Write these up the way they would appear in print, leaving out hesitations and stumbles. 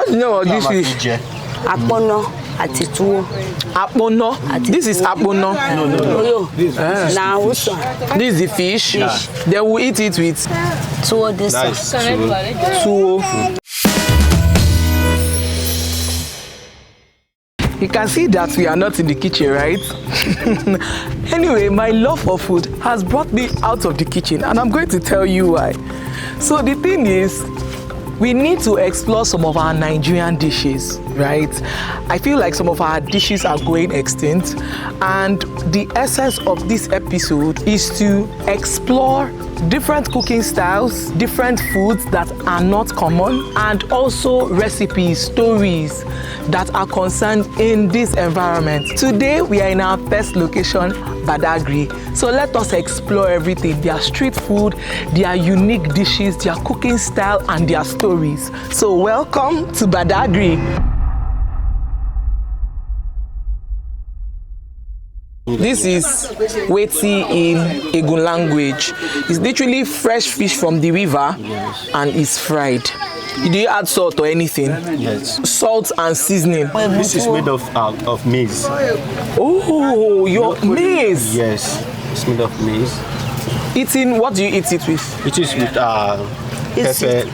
What's the name of this fish? Akpono àti tuwo. Akpono. This is akpono. No. This is the fish. Yeah. They will eat it with tuwo. This tuwo. You can see that we are not in the kitchen, right? Anyway, my love for food has brought me out of the kitchen, and I'm going to tell you why. So the thing is, we need to explore some of our Nigerian dishes, right? I feel like some of our dishes are going extinct, and the essence of this episode is to explore different cooking styles, different foods that are not common, and also recipes, stories that are concerned in this environment. Today, we are in our first location, Badagry. So let us explore everything, their street food, their unique dishes, their cooking style, and their stories. So welcome to Badagry. This is weti in Egun language. It's literally fresh fish from the river, and it's fried. Do you add salt or anything? Yes. Salt and seasoning. This is made of maize. Oh, your maize? Yes, it's made of maize. What do you eat it with? It is with pepper.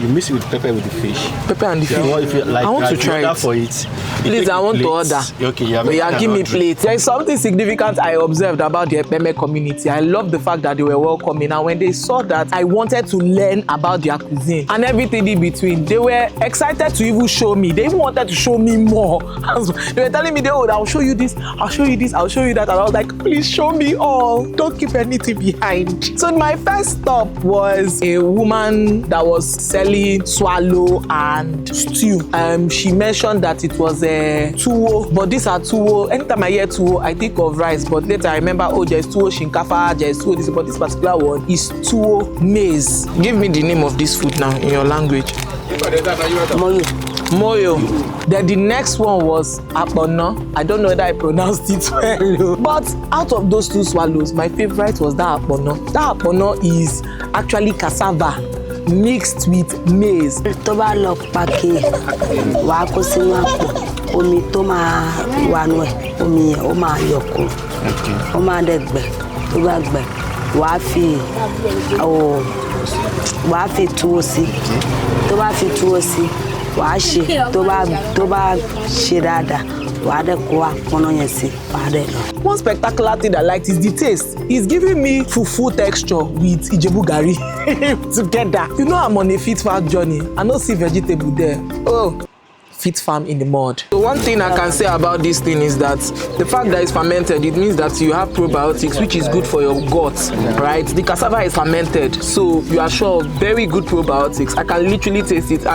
You mix it with pepper with the fish. Pepper and the fish. If you like, I want to try it. For it. Please, I want to order. Okay, yeah. Give me plate. There is something significant I observed about the Ekpeme community. I love the fact that they were welcoming, and when they saw that I wanted to learn about their cuisine and everything in between, they were excited to even show me. They even wanted to show me more. They were telling me, I'll show you this, I'll show you this, I'll show you that. And I was like, please show me all. Don't keep anything behind. So my first stop was a woman that was selling swallow and stew. She mentioned that it was a tuwo, but these are tuwo. Anytime I hear tuwo, I think of rice, but later I remember, there's tuwo shinkafa, there's tuwo this, but this particular one is tuwo maize. Give me the name of this food now in your language. Moyo. Then the next one was akpono. I don't know whether I pronounced it well, but out of those two swallows, my favorite was that akpono. That akpono is actually cassava mixed with maize. Tó bá lọ pàkè, wàá kó sínú àpò. Omi tó máa wà nú ẹ̀, omi yẹn ó máa yọ̀kù. Ó máa dẹ̀gbẹ̀. Tó bá gbẹ̀, wàá fi túwó sí. Tó bá fi túwó sí, wàá ṣe. Tó bá ṣe dáadáa, wàá dẹ̀ kó àpọ̀nà yẹn sí. Wàá dẹ̀ lọ. One spectacular thing I liked is the taste. It's giving me fufu texture with Gari together. You know I'm on a fit farm journey. I don't see vegetable there. Oh, fit farm in the mud. So one thing I can say about this thing is that the fact that it's fermented, it means that you have probiotics, which is good for your gut, right? The cassava is fermented, so you are sure of very good probiotics. I can literally taste it.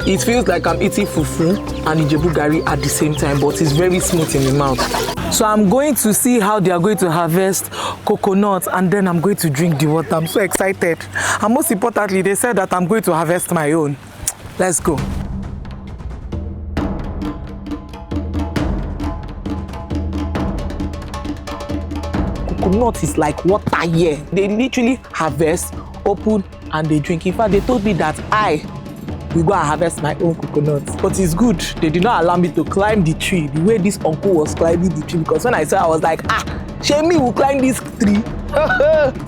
It feels like I'm eating fufu and Gari at the same time, but it's very smooth in the mouth. So I'm going to see how they are going to harvest coconut, and then I'm going to drink the water. I'm so excited. And most importantly, they said that I'm going to harvest my own. Let's go. Coconut is like water here. They literally harvest, open, and they drink. In fact, they told me that we go and harvest my own coconuts. But it's good. They did not allow me to climb the tree the way this uncle was climbing the tree, because when I saw, I was like, Shemi will climb this tree.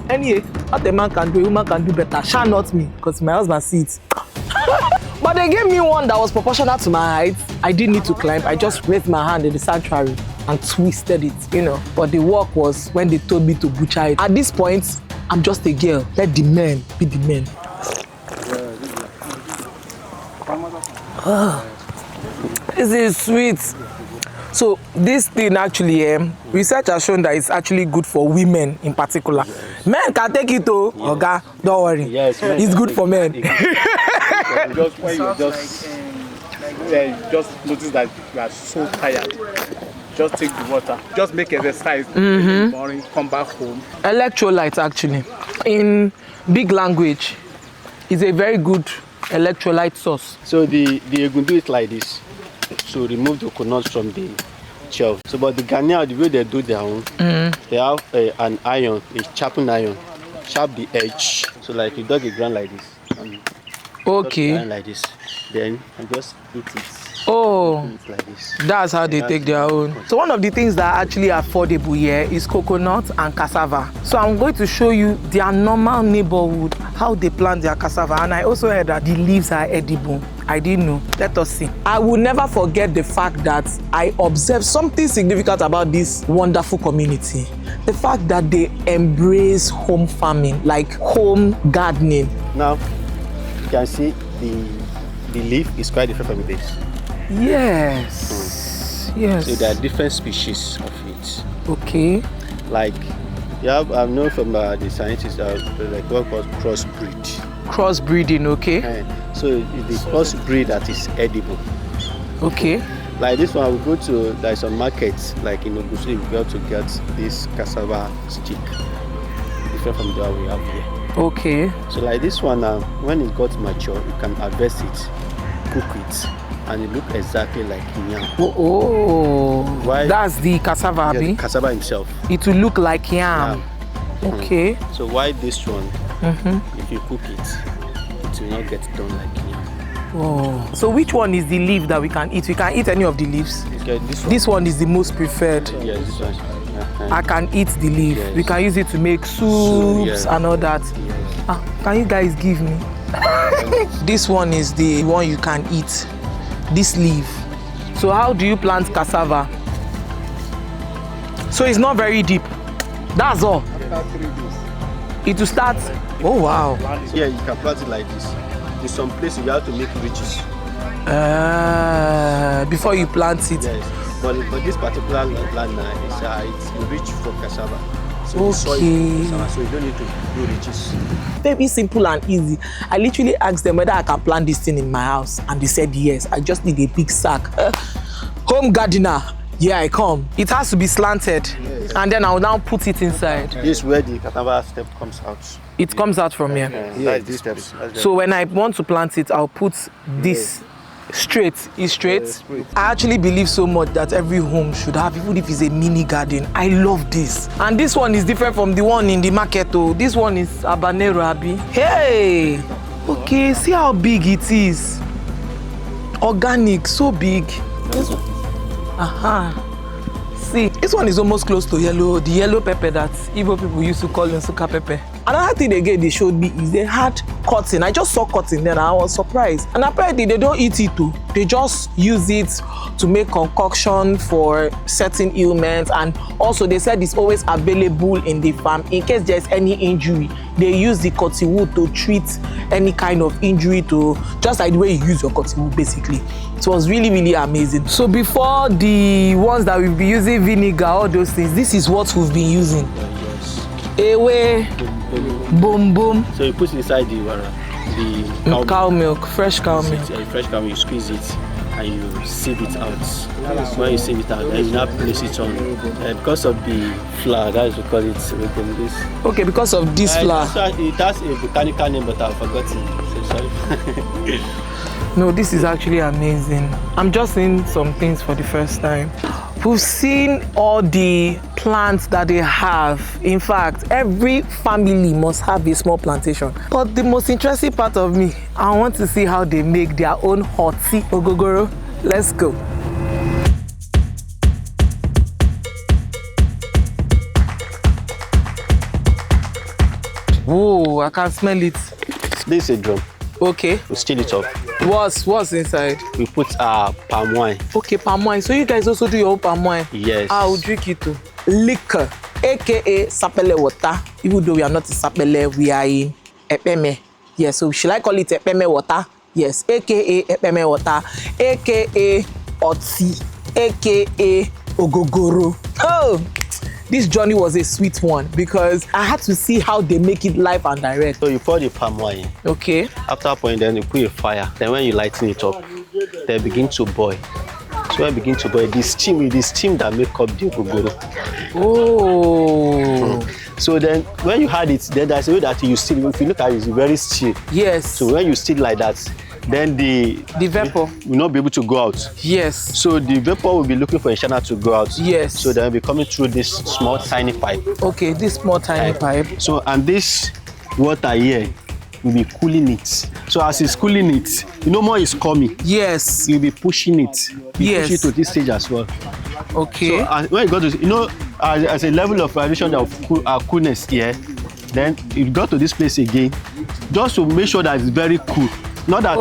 Anyway, what a man can do, a woman can do better. Shall not me, because my husband sees. But they gave me one that was proportional to my height. I didn't need to climb. I just raised my hand in the sanctuary and twisted it, But the work was when they told me to butcher it. At this point, I'm just a girl. Let the men be the men. This is sweet. So this thing actually, research has shown that it's actually good for women in particular. Men can take it too. Yeah. Okay, don't worry. Yes, it's good for men. Just when you just notice that you are so tired, just take the water. Just make exercise in the morning, come back home. Electrolyte actually, in big language, is a very good electrolyte source. So the Egundu is like this. So remove the coconuts from the shelf. So but the Ghanaian, the way they do their own, they have an iron, a sharpened iron, sharp the edge. So like you dug a ground like this. Okay. Like this. Then I just eat it. Oh, It's like this. that's how they take their own. So one of the things that are actually affordable here is coconut and cassava. So I'm going to show you their normal neighborhood, how they plant their cassava. And I also heard that the leaves are edible. I didn't know. Let us see. I will never forget the fact that I observed something significant about this wonderful community. The fact that they embrace home farming, like home gardening. Now, you can see the leaf is quite different from this. Yes. Yes. So there are different species of it. Okay. Like, you have, I know from the scientists, like what called crossbreed. Crossbreeding, okay. So it's the crossbreed that is edible. Okay. Like this one, we go to, there's some markets, like in Ogogoro, we go to get this cassava stick, different from the one we have here. Okay. So like this one now, when it got mature, you can harvest it, cook it, and it look exactly like yam. Oh. Why? That's the cassava, Yeah, abi? the cassava himself. It will look like yam. Okay. So why this one, if you cook it will not get done like yam. Oh. So which one is the leaf that we can eat? We can eat any of the leaves. Okay, this one. This one is the most preferred. Yes, this one. I can eat the leaf. Yes. We can use it to make soups yeah. and all that. Yes. Can you guys give me? This one is the one you can eat. This leaf. So how do you plant cassava? So it's not very deep. That's all. After 3 days. It will start. Oh wow. Yeah, you can plant it like this. In some places you have to make ridges. Before you plant it. Yes, but this particular land now it's rich for cassava. So the soil is Okay. cassava, so you don't need to do ridges. Very simple and easy. I literally asked them whether I can plant this thing in my house, and they said yes. I just need a big sack. Home gardener, here I come. It has to be slanted, and then I will now put it inside. This is where the cassava step comes out. It comes out from here. That's the steps. So when I want to plant it, I'll put this straight. It's straight. Yeah, straight. I actually believe so much that every home should have, even if it's a mini garden. I love this. And this one is different from the one in the market. Oh, this one is habanero, abi. Hey, okay, see how big it is. Organic, so big. This one. Aha. See, this one is almost close to yellow, the yellow pepper that Igbo people used to call Nsuka pepper. Another thing again they showed me is they had cotton. I just saw cotton then I was surprised. And apparently they don't eat it too. They just use it to make concoction for certain ailments, and also they said it's always available in the farm in case there's any injury. They use the cotton wood to treat any kind of injury, to just like the way you use your cotton wood basically. It was really, really amazing. So before the ones that we'll be using vinegar, all those things, this is what we've been using. Ewe, boom boom. So you put it inside the Cow milk, fresh cow milk. Fresh cow milk, you squeeze it and you sieve it out. When you sieve it out, then you now place it on. Because of the flour, that is because it's within this. Okay, because of this flour. It has a botanical name, but I've forgotten. So sorry. No, this is actually amazing. I'm just seeing some things for the first time. We've seen all the plants that they have. In fact, every family must have a small plantation. But the most interesting part of me, I want to see how they make their own hot tea ogogoro. Let's go. Whoa, I can smell it. This is a drum. Okay. We steal it up. What's inside? We put palm wine. Okay, palm wine. So you guys also do your own palm wine? Yes. I will drink it too. Liquor, aka sapele water. Even though we are not in sapele, we are in Ekpeme. Yes, so should I call it Ekpeme water? Yes, aka Ekpeme water, aka Oti, aka Ogogoro. Oh, this journey was a sweet one because I had to see how they make it live and direct. So you pour the palm wine. Okay. After pouring, then you put a fire. Then when you lighten it up, they begin to boil. So when it begins to boil, the steam that make up the ogogoro. Oh. So then when you had it, then there's a way that you still, if you look at it, it's very still. Yes. So when you still like that, then the vapor will not be able to go out. Yes. So the vapor will be looking for a channel to go out. Yes. So then will be coming through this small tiny pipe. Okay, this small tiny pipe. So and this water here will be cooling it. So as it's cooling it, you know more is coming. Yes. You'll be pushing it. Yes. Push it to this stage as well. Okay. So when you got to, you know, as a level of radiation of coolness here, then you got to this place again, just to make sure that it's very cool. Not that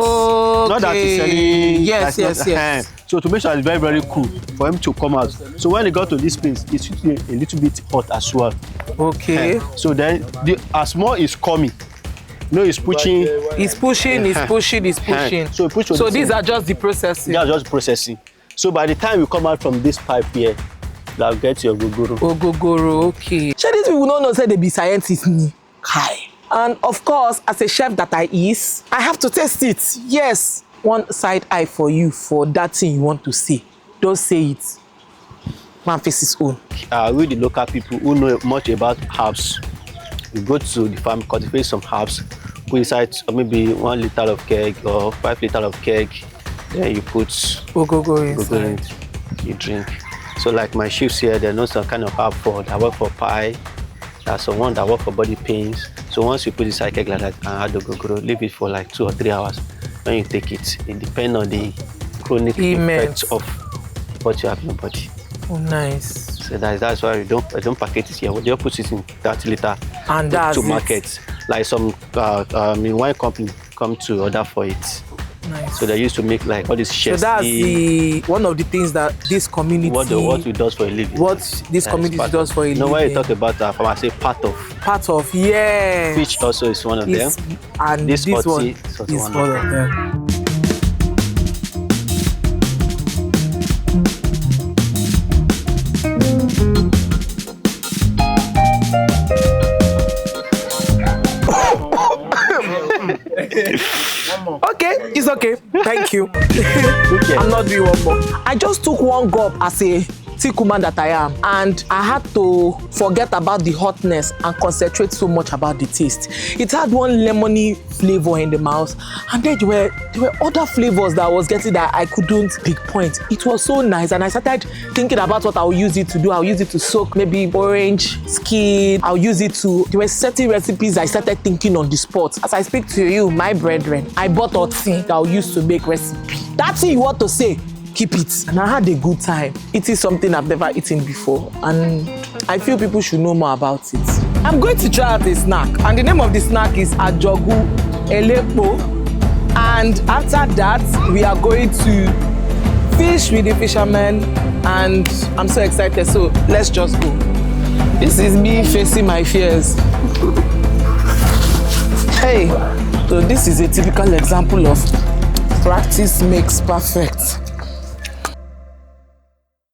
it's any. Yes. So to make sure it's very, very cool for him to come out. So when he got to this place, it's a little bit hot as well. Okay. So then, as more is coming, you know, it's pushing. It's pushing. So push. So these are just the processing. They are just processing. So by the time you come out from this pipe here, they'll get your Ogogoro. Ogogoro, okay. Sure, these people don't know say they be scientists ni. Kai. And of course, as a chef that I is, I have to taste it. Yes. One side eye for you for that thing you want to say. Don't say it. Man face his own. We the local people who know much about herbs, you go to the farm, cultivate some herbs, put inside maybe 1 liter of keg or 5 liter of keg, then you put Ogogoro inside. You drink. So like my chefs here, they know some kind of herb that work for pie. There's some one that work for body pains. So once you put inside keg like that and add Ogogoro, leave it for like 2 or 3 hours. When you take it, it depends on the chronic effects of what you have in your body. Oh, nice. So that's why I don't package it here. We just put it in 30 liter and to market. Like some wine company come to order for it. Nice. So they used to make like all this chefs. So that's one of the things that this community. What it does for a living. What this community does for a living. No, when you talk about farm, I say part of. Yes. Fish also is one of them. And this one is one of them. Okay, it's okay. Thank you. I'm not doing one more. I just took one gulp as a thick woman that I am, and I had to forget about the hotness and concentrate so much about the taste. It had one lemony flavor in the mouth, and then there were other flavors that I was getting that I couldn't pinpoint. It was so nice, and I started thinking about what I'll use it to do. I'll use it to soak maybe orange skin. I'll use it to. There were certain recipes I started thinking on the spot. As I speak to you, my brethren, I bought a thing that I'll use to make recipe. That thing you want to say, keep it. And I had a good time. It is something I've never eaten before, and I feel people should know more about it. I'm going to try out a snack, and the name of the snack is Ajogu Elepo. And after that, we are going to fish with the fishermen, and I'm so excited. So let's just go. This is me facing my fears. Hey, so this is a typical example of practice makes perfect.